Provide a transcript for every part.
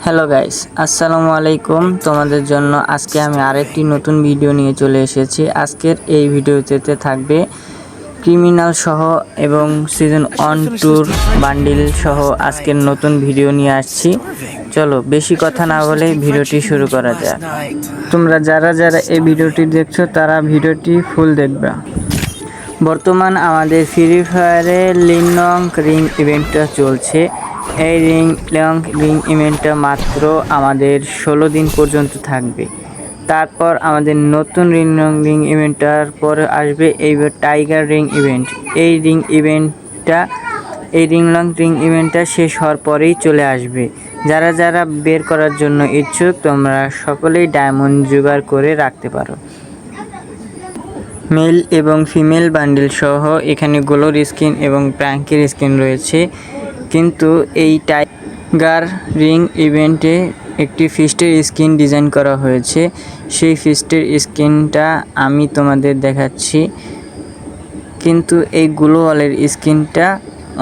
Hello guys, আসসালামু আলাইকুম। তোমাদের জন্য আজকে আমি আরেকটি নতুন ভিডিও নিয়ে চলে এসেছি। আজকের এই ভিডিওতে থাকবে ক্রিমিনাল সহ এবং সিজন 1-2 বান্ডিল সহ আজকের নতুন ভিডিও নিয়ে আসছি। চলো বেশি কথা না বলে ভিডিওটি শুরু করা যাক। তোমরা যারা এই ভিডিওটি দেখছো তারা ভিডিওটি ফুল দেখবে। বর্তমান আমাদের ফ্রি ফায়ারে লিনং রিং ইভেন্টটা চলছে। এই রিং ইভেন্টটা মাত্র আমাদের 16 দিন পর্যন্ত থাকবে। তারপর আমাদের নতুন রিং ইভেন্টটার পর আসবে এই টাইগার রিং ইভেন্ট। এই রিং ইভেন্টটা শেষ হওয়ার পরেই চলে আসবে। যারা বের করার জন্য ইচ্ছুক তোমরা সকলেই ডায়মন্ড জোগাড় করে রাখতে পারো। মেল এবং ফিমেল বান্ডিল সহ এখানে গ্লোর স্কিন এবং প্র্যাঙ্কের স্কিন রয়েছে। কিন্তু এই টাইগার রিং ইভেন্টে একটি ফিস্টের স্কিন ডিজাইন করা হয়েছে। সেই ফিস্টের স্কিনটা আমি তোমাদের দেখাচ্ছি, কিন্তু এই গ্লোওয়ালের স্কিনটা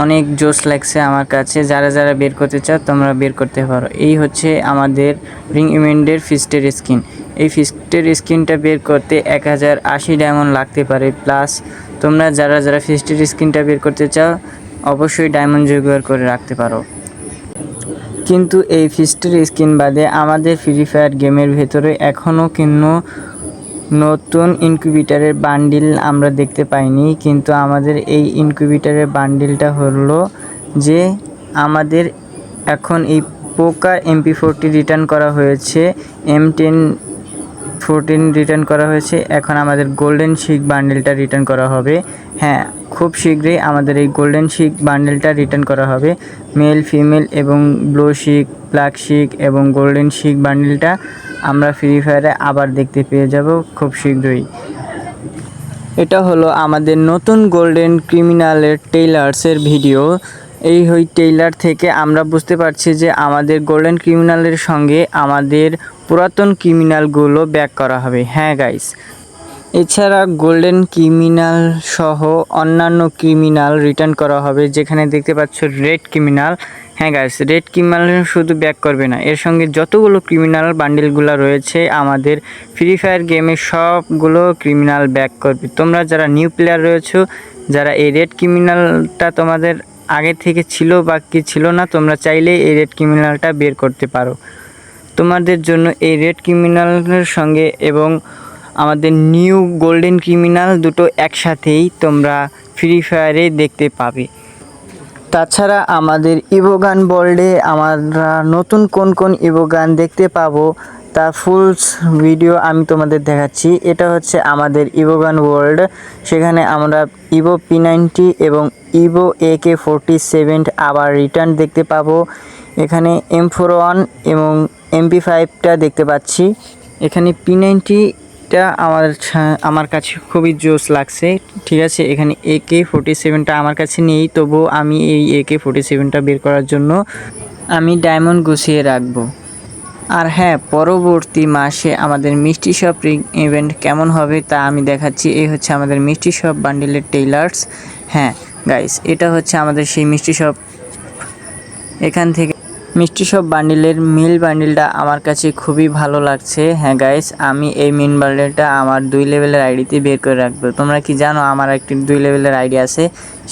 অনেক জোস লাগছে আমার কাছে। যারা বের করতে চাও তোমরা বের করতে পারো। এই হচ্ছে আমাদের রিং ইভেন্টের ফিস্টের স্কিন। এই ফিস্টের স্কিনটা বের করতে 1080 ডায়মন্ড লাগতে পারে। প্লাস তোমরা যারা ফিস্টের স্কিনটা বের করতে চাও অবশ্যই ডায়মন্ড জোগাড় করে রাখতে পারো। কিন্তু এই ফিস্টের স্কিন বাদে আমাদের ফ্রি ফায়ার গেমের ভেতরে এখনও কিন্তু নতুন ইনকিউবেটরের বান্ডিল আমরা দেখতে পাইনি। কিন্তু আমাদের এই ইনকিউবেটরের বান্ডিলটা হলো যে আমাদের এখন এই পোকার MP40 রিটার্ন করা হয়েছে, M1014 রিটার্ন করা হয়েছে। এখন আমাদের গোল্ডেন শিক বান্ডিলটা রিটার্ন করা হবে। হ্যাঁ, খুব শীঘ্রই আমাদের এই গোল্ডেন শিক বান্ডিলটা রিটার্ন করা হবে। মেল, ফিমেল এবং ব্লু শিক, ব্ল্যাক শিক এবং গোল্ডেন শিক বান্ডিলটা আমরা ফ্রি ফায়ারে আবার দেখতে পেয়ে যাব খুব শীঘ্রই। এটা হলো আমাদের নতুন গোল্ডেন ক্রিমিনালের টেইলার্সের ভিডিও। এই টেইলার থেকে আমরা বুঝতে পারছি যে আমাদের গোল্ডেন ক্রিমিনালের সঙ্গে আমাদের পুরাতন ক্রিমিনালগুলো ব্যাক করা হবে। হ্যাঁ গাইস, এছাড়া গোল্ডেন ক্রিমিনাল সহ অন্যান্য ক্রিমিনাল রিটার্ন করা হবে। যেখানে দেখতে পাচ্ছ রেড ক্রিমিনাল। হ্যাঁ গাইস, রেড ক্রিমিনাল শুধু ব্যাক করবে না, এর সঙ্গে যতগুলো ক্রিমিনাল বান্ডিলগুলো রয়েছে আমাদের ফ্রি ফায়ার গেমে সবগুলো ক্রিমিনাল ব্যাক করবে। তোমরা যারা নিউ প্লেয়ার রয়েছো, যারা এই রেড ক্রিমিনালটা তোমাদের আগে থেকে ছিল বা কি ছিল না, তোমরা চাইলেই এই রেড ক্রিমিনালটা বের করতে পারো। তোমাদের জন্য এই রেড ক্রিমিনালের সঙ্গে এবং আমাদের নিউ গোল্ডেন ক্রিমিনাল দুটো একসাথেই তোমরা ফ্রি ফায়ারে দেখতে পাবে। তাছাড়া আমাদের ইভোগান ওয়ার্ল্ডে আমরা নতুন কোন ইভোগান দেখতে পাবো তার ফুল ভিডিও আমি তোমাদের দেখাচ্ছি। এটা হচ্ছে আমাদের ইভোগান ওয়ার্ল্ড। সেখানে আমরা ইভো P90 এবং ইভো AK-47 আবার রিটার্ন দেখতে পাবো। এখানে M41 এবং MP5টা দেখতে পাচ্ছি। এখানে P90টা আমার কাছে খুবই জোস লাগছে। ঠিক আছে, এখানে AK-47টা আমার কাছে নেই, তবুও আমি এই AK-47টা বের করার জন্য আমি ডায়মন্ড গুছিয়ে রাখবো। আর হ্যাঁ, পরবর্তী মাসে আমাদের মিষ্টি শপ রিং ইভেন্ট কেমন হবে তা আমি দেখাচ্ছি। এই হচ্ছে আমাদের মিষ্টি শপ বান্ডিলের টেইলার্স। হ্যাঁ গাইস, এটা হচ্ছে আমাদের সেই মিষ্টি শপ। এখান থেকে মিষ্টি শপ বান্ডিলের মিল বান্ডিলটা আমার কাছে খুবই ভালো লাগছে। হ্যাঁ গাইস, আমি এই মিল বান্ডিলটা আমার 2 লেভেলের আইডিতে বের করে রাখবো। তোমরা কি জানো আমার একটি 2 লেভেলের আইডি আছে?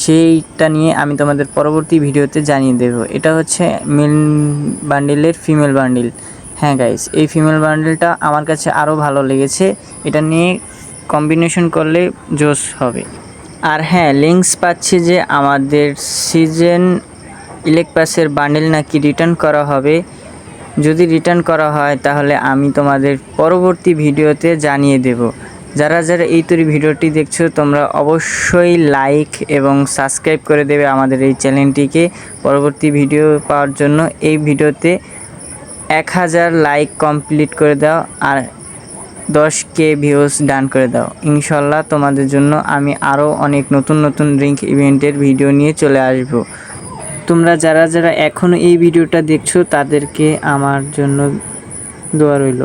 সেইটা নিয়ে আমি তোমাদের পরবর্তী ভিডিওতে জানিয়ে দেব। এটা হচ্ছে মিল বান্ডিলের ফিমেল বান্ডিল। হ্যাঁ গাইস, এই ফিমেল বান্ডিলটা আমার কাছে আরও ভালো লেগেছে। এটা নিয়ে কম্বিনেশন করলে জোশ হবে। আর হ্যাঁ, লিঙ্কস পাচ্ছি যে আমাদের সিজন ইলেক্ট পাসের বান্ডিল নাকি রিটার্ন করা হবে। যদি রিটার্ন করা হয় তাহলে আমি তোমাদের পরবর্তী ভিডিওতে জানিয়ে দেব। যারা এই ভিডিওটি দেখছো তোমরা অবশ্যই লাইক এবং সাবস্ক্রাইব করে দেবে আমাদের এই চ্যানেলটিকে পরবর্তী ভিডিও পাওয়ার জন্য। এই ভিডিওতে 1000 লাইক কমপ্লিট করে দাও আর 10K ভিউজ ডান করে দাও। ইনশাল্লাহ তোমাদের জন্য আমি আরও অনেক নতুন রিং ইভেন্টের ভিডিও নিয়ে চলে আসব। তোমরা যারা এখনও এই ভিডিওটা দেখছো তাদেরকে আমার জন্য দোয়া রইল।